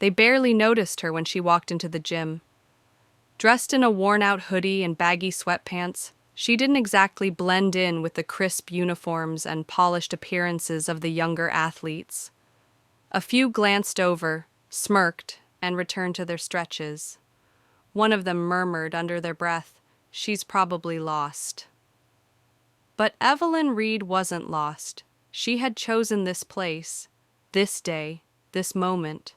They barely noticed her when she walked into the gym. Dressed in a worn-out hoodie and baggy sweatpants, she didn't exactly blend in with the crisp uniforms and polished appearances of the younger athletes. A few glanced over, smirked, and returned to their stretches. One of them murmured under their breath, "She's probably lost." But Evelyn Reed wasn't lost. She had chosen this place, this day, this moment.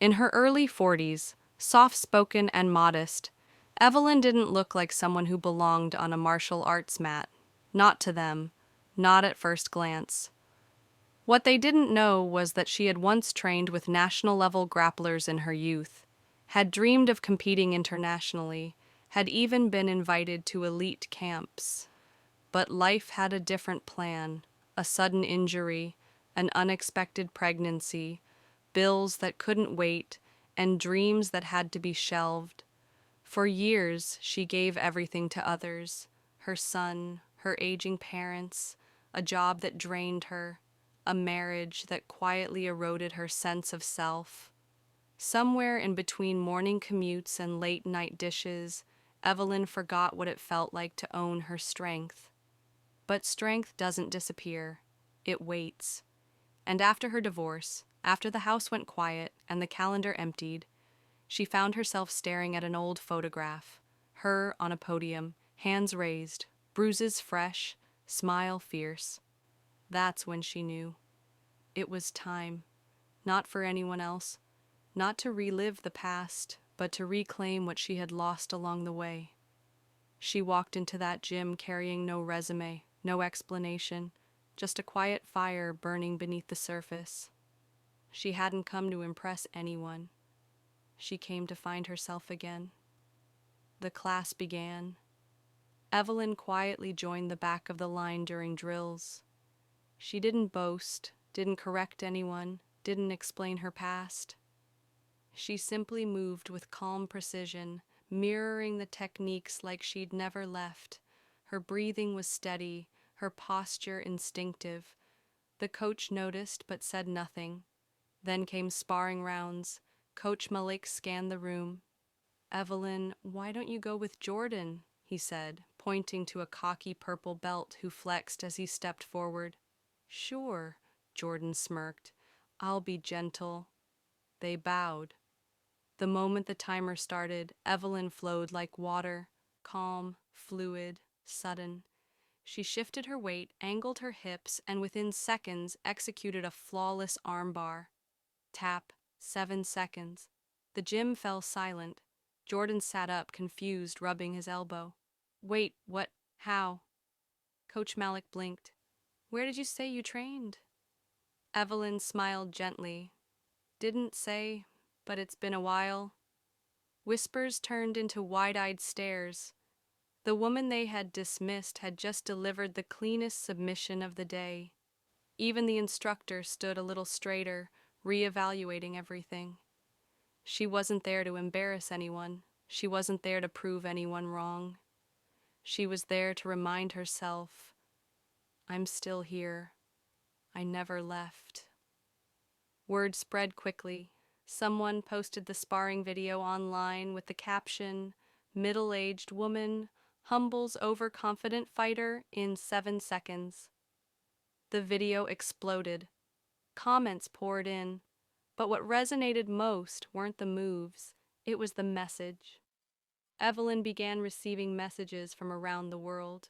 In her early 40s, soft-spoken and modest, Evelyn didn't look like someone who belonged on a martial arts mat. Not to them, not at first glance. What they didn't know was that she had once trained with national-level grapplers in her youth, had dreamed of competing internationally, had even been invited to elite camps. But life had a different plan: a sudden injury, an unexpected pregnancy, bills that couldn't wait, and dreams that had to be shelved. For years, she gave everything to others: her son, her aging parents, a job that drained her, a marriage that quietly eroded her sense of self. Somewhere in between morning commutes and late-night dishes, Evelyn forgot what it felt like to own her strength. But strength doesn't disappear. It waits. And after her divorce, after the house went quiet and the calendar emptied, she found herself staring at an old photograph, her on a podium, hands raised, bruises fresh, smile fierce. That's when she knew. It was time, not for anyone else, not to relive the past, but to reclaim what she had lost along the way. She walked into that gym carrying no resume, no explanation, just a quiet fire burning beneath the surface. She hadn't come to impress anyone. She came to find herself again. The class began. Evelyn quietly joined the back of the line during drills. She didn't boast, didn't correct anyone, didn't explain her past. She simply moved with calm precision, mirroring the techniques like she'd never left. Her breathing was steady, her posture instinctive. The coach noticed but said nothing. Then came sparring rounds. Coach Malik scanned the room. "Evelyn, why don't you go with Jordan?" he said, pointing to a cocky purple belt who flexed as he stepped forward. "Sure," Jordan smirked. "I'll be gentle." They bowed. The moment the timer started, Evelyn flowed like water, calm, fluid, sudden. She shifted her weight, angled her hips, and within seconds executed a flawless armbar. Tap, 7 seconds. The gym fell silent. Jordan sat up, confused, rubbing his elbow. "Wait, what? How?" Coach Malik blinked. "Where did you say you trained?" Evelyn smiled gently. "Didn't say, but it's been a while." Whispers turned into wide-eyed stares. The woman they had dismissed had just delivered the cleanest submission of the day. Even the instructor stood a little straighter, reevaluating everything. She wasn't there to embarrass anyone. She wasn't there to prove anyone wrong. She was there to remind herself, "I'm still here. I never left." Word spread quickly. Someone posted the sparring video online with the caption, "Middle-aged woman humbles overconfident fighter in 7 seconds." The video exploded. Comments poured in. But what resonated most weren't the moves, it was the message. Evelyn began receiving messages from around the world.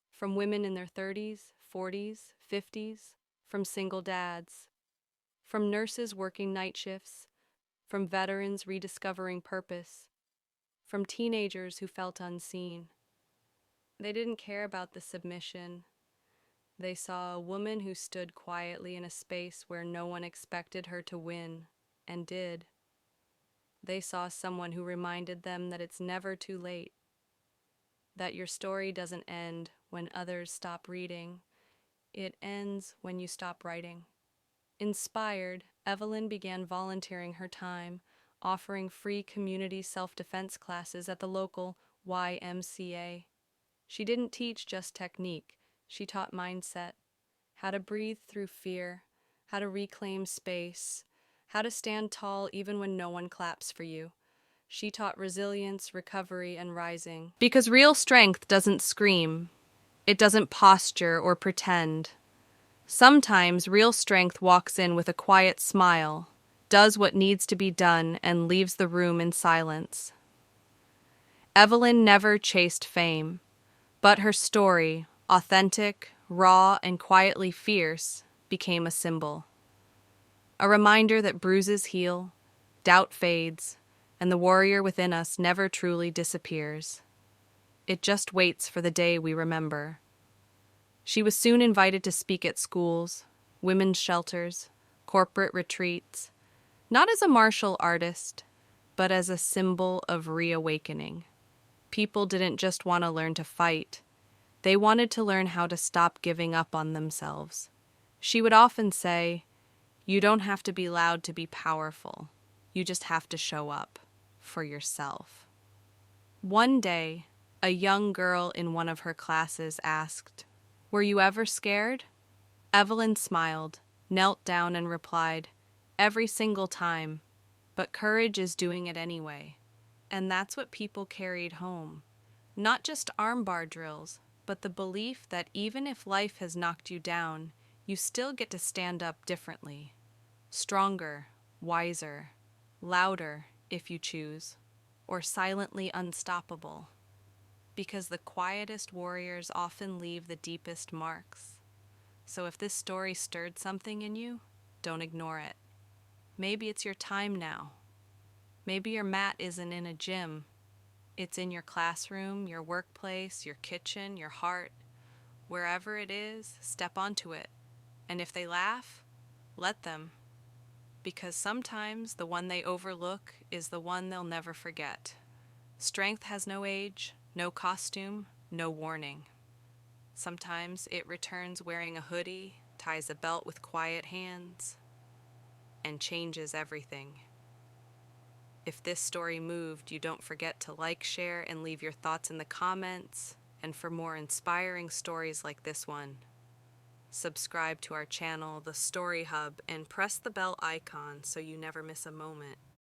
From women in their 30s, 40s, 50s, from single dads. From nurses working night shifts, from veterans rediscovering purpose, from teenagers who felt unseen. They didn't care about the submission. They saw a woman who stood quietly in a space where no one expected her to win, and did. They saw someone who reminded them that it's never too late, that your story doesn't end when others stop reading. It ends when you stop writing. Inspired, Evelyn began volunteering her time, offering free community self-defense classes at the local YMCA. She didn't teach just technique, she taught mindset, how to breathe through fear, how to reclaim space, how to stand tall even when no one claps for you. She taught resilience, recovery, and rising. Because real strength doesn't scream, it doesn't posture or pretend. Sometimes real strength walks in with a quiet smile, does what needs to be done, and leaves the room in silence. Evelyn never chased fame, but her story, authentic, raw, and quietly fierce, became a symbol. A reminder that bruises heal, doubt fades, and the warrior within us never truly disappears. It just waits for the day we remember. She was soon invited to speak at schools, women's shelters, corporate retreats, not as a martial artist, but as a symbol of reawakening. People didn't just want to learn to fight. They wanted to learn how to stop giving up on themselves. She would often say, "You don't have to be loud to be powerful. You just have to show up for yourself." One day, a young girl in one of her classes asked, "Were you ever scared?" Evelyn smiled, knelt down, and replied, "Every single time, but courage is doing it anyway." And that's what people carried home. Not just armbar drills, but the belief that even if life has knocked you down, you still get to stand up differently. Stronger, wiser, louder if you choose, or silently unstoppable. Because the quietest warriors often leave the deepest marks. So if this story stirred something in you, don't ignore it. Maybe it's your time now. Maybe your mat isn't in a gym. It's in your classroom, your workplace, your kitchen, your heart. Wherever it is, step onto it. And if they laugh, let them. Because sometimes the one they overlook is the one they'll never forget. Strength has no age, no costume, no warning. Sometimes it returns wearing a hoodie, ties a belt with quiet hands, and changes everything. If this story moved you, don't forget to like, share, and leave your thoughts in the comments. And for more inspiring stories like this one, subscribe to our channel, The Story Hub, and press the bell icon so you never miss a moment.